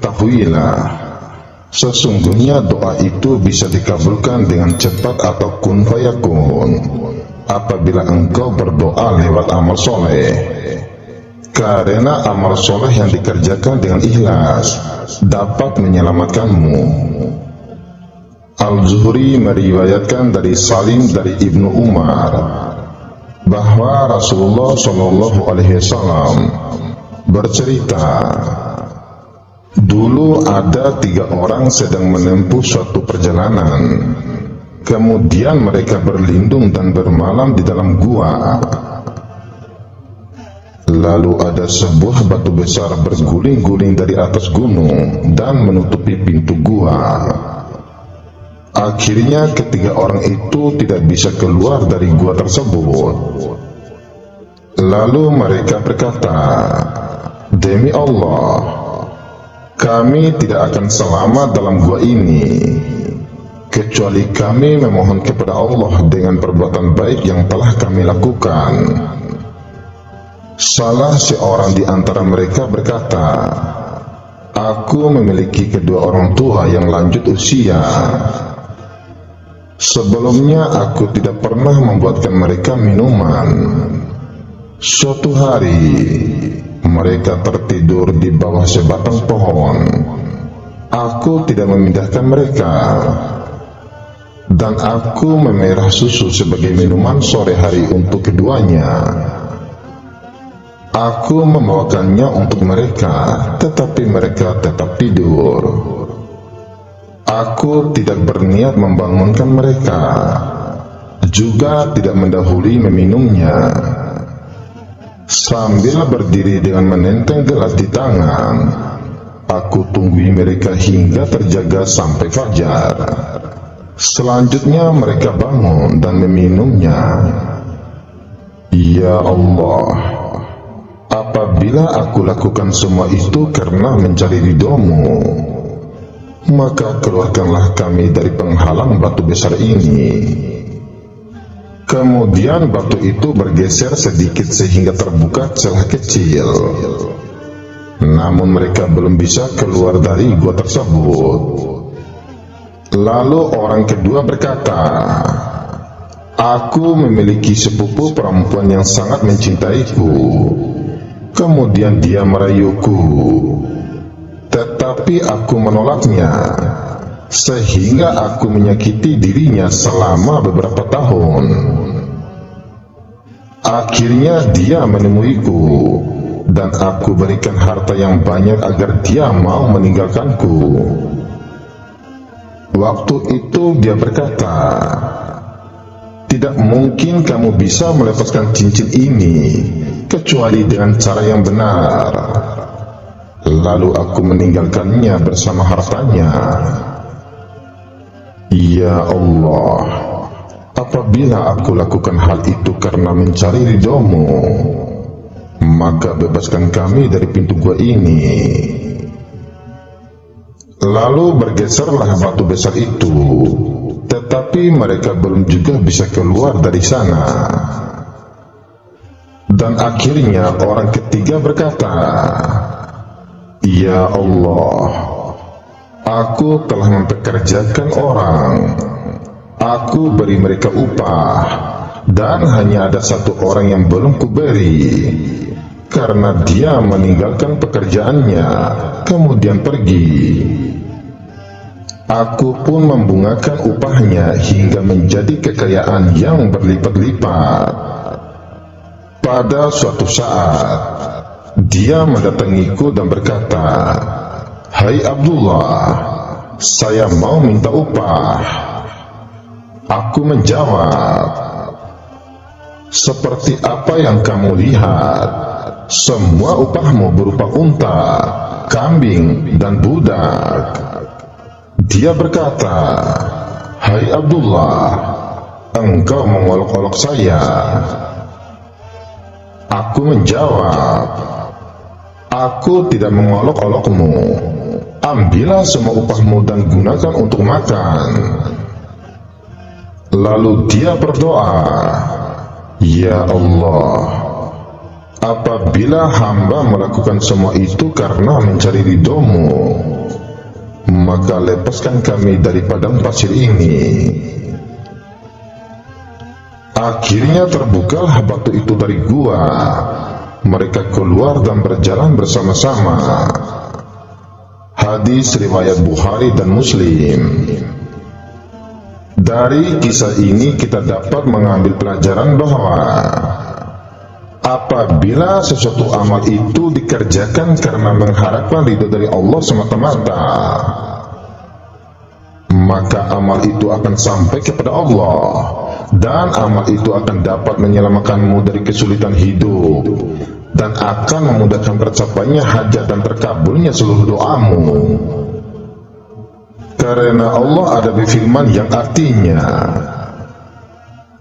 ketahuilah, sesungguhnya doa itu bisa dikabulkan dengan cepat atau kun fayakun apabila engkau berdoa lewat amal soleh, karena amal soleh yang dikerjakan dengan ikhlas dapat menyelamatkanmu. Al-Zuhri meriwayatkan dari Salim dari Ibnu Umar bahwa Rasulullah SAW bercerita, dulu ada 3 orang sedang menempuh suatu perjalanan. Kemudian mereka berlindung dan bermalam di dalam gua. Lalu ada sebuah batu besar berguling-guling dari atas gunung dan menutupi pintu gua. Akhirnya ketiga orang itu tidak bisa keluar dari gua tersebut. Lalu mereka berkata, "Demi Allah, kami tidak akan selamat dalam gua ini, kecuali kami memohon kepada Allah dengan perbuatan baik yang telah kami lakukan." Salah seorang di antara mereka berkata, "Aku memiliki kedua orang tua yang lanjut usia. Sebelumnya aku tidak pernah membuatkan mereka minuman. Suatu hari mereka tertidur di bawah sebatang pohon. Aku tidak memindahkan mereka, dan aku memerah susu sebagai minuman sore hari untuk keduanya. Aku membawakannya untuk mereka, tetapi mereka tetap tidur. Aku tidak berniat membangunkan mereka, juga tidak mendahului meminumnya. Sambil berdiri dengan menenteng gelas di tangan, aku tunggui mereka hingga terjaga sampai fajar. Selanjutnya mereka bangun dan meminumnya. Ya Allah, apabila aku lakukan semua itu karena mencari ridho-Mu, maka keluarkanlah kami dari penghalang batu besar ini." Kemudian batu itu bergeser sedikit sehingga terbuka celah kecil. Namun mereka belum bisa keluar dari gua tersebut. Lalu orang kedua berkata, "Aku memiliki sepupu perempuan yang sangat mencintaiku. Kemudian dia merayuku, tetapi aku menolaknya, sehingga aku menyakiti dirinya selama beberapa tahun. Akhirnya dia menemuiku, dan aku berikan harta yang banyak agar dia mau meninggalkanku. Waktu itu dia berkata, 'Tidak mungkin kamu bisa melepaskan cincin ini, kecuali dengan cara yang benar.' Lalu aku meninggalkannya bersama hartanya. Ya Allah, apabila aku lakukan hal itu karena mencari ridho-Mu, maka bebaskan kami dari pintu gua ini." Lalu bergeserlah batu besar itu, tetapi mereka belum juga bisa keluar dari sana. Dan akhirnya orang ketiga berkata, "Ya Allah, aku telah mempekerjakan orang. Aku beri mereka upah, dan hanya ada satu orang yang belum kuberi, karena dia meninggalkan pekerjaannya, kemudian pergi. Aku pun membungakan upahnya hingga menjadi kekayaan yang berlipat-lipat. Pada suatu saat, dia mendatangiku dan berkata, 'Hai Abdullah, saya mau minta upah.' Aku menjawab, 'Seperti apa yang kamu lihat, semua upahmu berupa unta, kambing, dan budak.' Dia berkata, 'Hai Abdullah, engkau mengolok-olok saya.' Aku menjawab, 'Aku tidak mengolok-olokmu. Ambillah semua upahmu dan gunakan untuk makan.' Lalu dia berdoa, 'Ya Allah, apabila hamba melakukan semua itu karena mencari ridho-Mu, maka lepaskan kami dari padang pasir ini. Akhirnya terbukalah batu itu dari gua. Mereka keluar dan berjalan bersama-sama. Hadis riwayat Bukhari dan Muslim. Dari kisah ini kita dapat mengambil pelajaran bahwa apabila sesuatu amal itu dikerjakan karena mengharapkan ridho dari Allah semata-mata, maka amal itu akan sampai kepada Allah, dan amal itu akan dapat menyelamatkanmu dari kesulitan hidup, dan akan memudahkan tercapainya hajat dan terkabulnya seluruh doamu. Karena Allah ada firman yang artinya,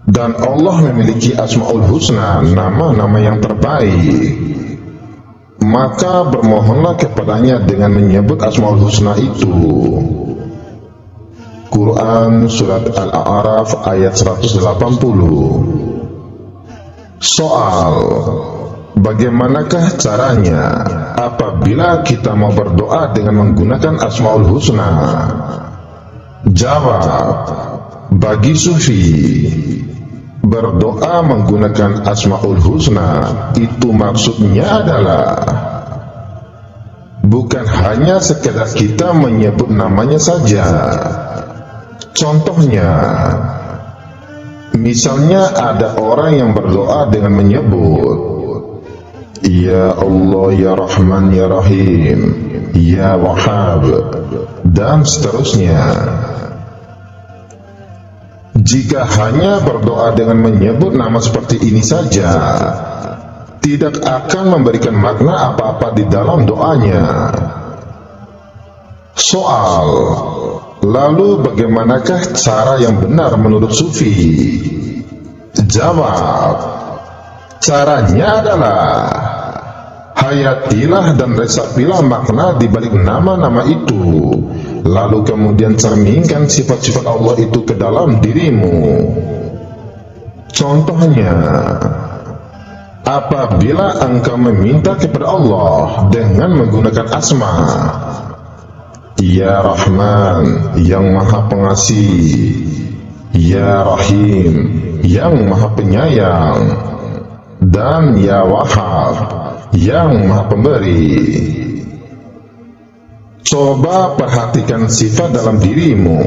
dan Allah memiliki Asmaul Husna, nama-nama yang terbaik, maka bermohonlah kepadanya dengan menyebut Asmaul Husna itu. Quran Surat Al-A'raf ayat 180. Soal: bagaimanakah caranya apabila kita mau berdoa dengan menggunakan Asmaul Husna? Jawab: bagi Sufi, berdoa menggunakan Asmaul Husna itu maksudnya adalah bukan hanya sekedar kita menyebut namanya saja. Contohnya, misalnya ada orang yang berdoa dengan menyebut Ya Allah, Ya Rahman, Ya Rahim, Ya Wahhab, dan seterusnya. Jika hanya berdoa dengan menyebut nama seperti ini saja, tidak akan memberikan makna apa-apa di dalam doanya. Soal: lalu bagaimanakah cara yang benar menurut Sufi? Jawab: caranya adalah hayatilah dan resapilah makna di balik nama-nama itu, lalu kemudian cerminkan sifat-sifat Allah itu ke dalam dirimu. Contohnya, apabila engkau meminta kepada Allah dengan menggunakan asma Ya Rahman, yang Maha Pengasih, Ya Rahim, yang Maha Penyayang, dan Ya Wahhab, yang Maha Pemberi. Coba perhatikan sifat dalam dirimu.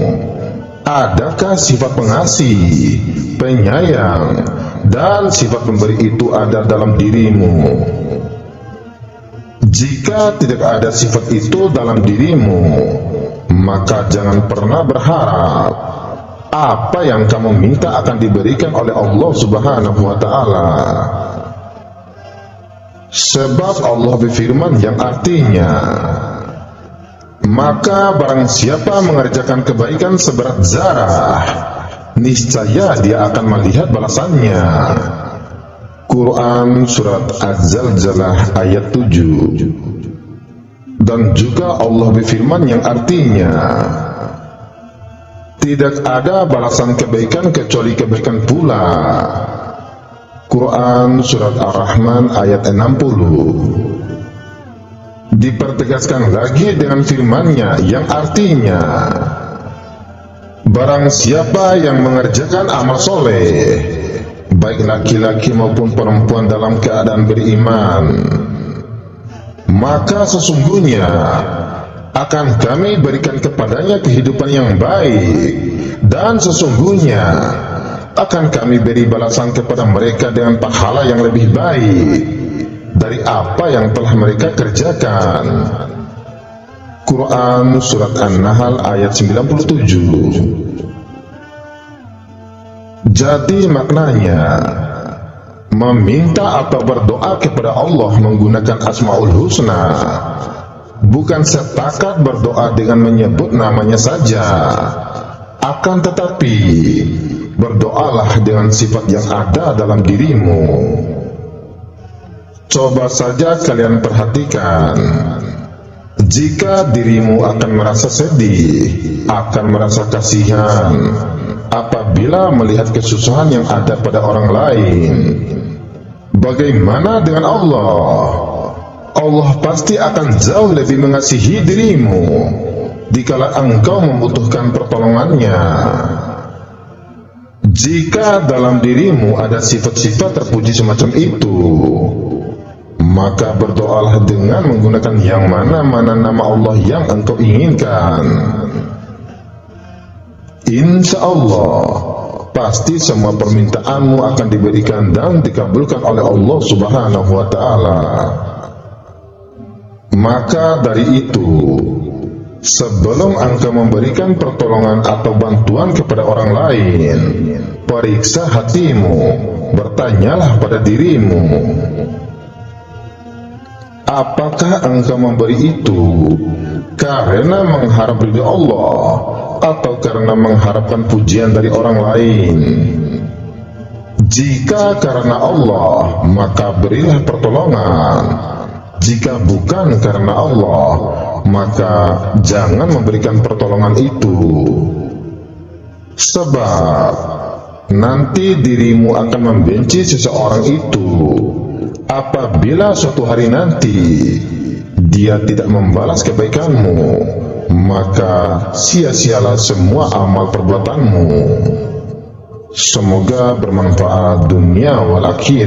Adakah sifat pengasih, penyayang, dan sifat pemberi itu ada dalam dirimu? Jika tidak ada sifat itu dalam dirimu, maka jangan pernah berharap apa yang kamu minta akan diberikan oleh Allah Subhanahu wa Ta'ala. Sebab Allah berfirman yang artinya, maka barang siapa mengerjakan kebaikan seberat zarah, niscaya dia akan melihat balasannya. Quran Surat Az-Zalzalah ayat 7. Dan juga Allah berfirman yang artinya, tidak ada balasan kebaikan kecuali kebaikan pula. Quran Surat Ar-Rahman ayat 60. Dipertegaskan lagi dengan firman-Nya yang artinya, barang siapa yang mengerjakan amal soleh, baik laki-laki maupun perempuan dalam keadaan beriman, maka sesungguhnya akan kami berikan kepadanya kehidupan yang baik, dan sesungguhnya akan kami beri balasan kepada mereka dengan pahala yang lebih baik dari apa yang telah mereka kerjakan. Quran Surat An-Nahl ayat 97. Jadi maknanya, meminta atau berdoa kepada Allah menggunakan Asmaul Husna bukan setakat berdoa dengan menyebut namanya saja, akan tetapi berdoalah dengan sifat yang ada dalam dirimu. Coba saja kalian perhatikan, jika dirimu akan merasa sedih, akan merasa kasihan apabila melihat kesusahan yang ada pada orang lain, bagaimana dengan Allah? Allah pasti akan jauh lebih mengasihi dirimu. dikala engkau membutuhkan pertolongannya. Jika dalam dirimu ada sifat-sifat terpuji semacam itu, maka berdoalah dengan menggunakan yang mana-mana nama Allah yang engkau inginkan. Insya Allah, pasti semua permintaanmu akan diberikan dan dikabulkan oleh Allah Subhanahu wa Ta'ala. Maka dari itu, sebelum engkau memberikan pertolongan atau bantuan kepada orang lain, periksa hatimu, bertanyalah pada dirimu, apakah engkau memberi itu karena mengharap ridha Allah atau karena mengharapkan pujian dari orang lain? Jika karena Allah, maka berilah pertolongan. Jika bukan karena Allah, maka jangan memberikan pertolongan itu. Sebab nanti dirimu akan membenci seseorang itu apabila suatu hari nanti dia tidak membalas kebaikanmu, maka sia-sialah semua amal perbuatanmu. Semoga bermanfaat dunia wal akhirah.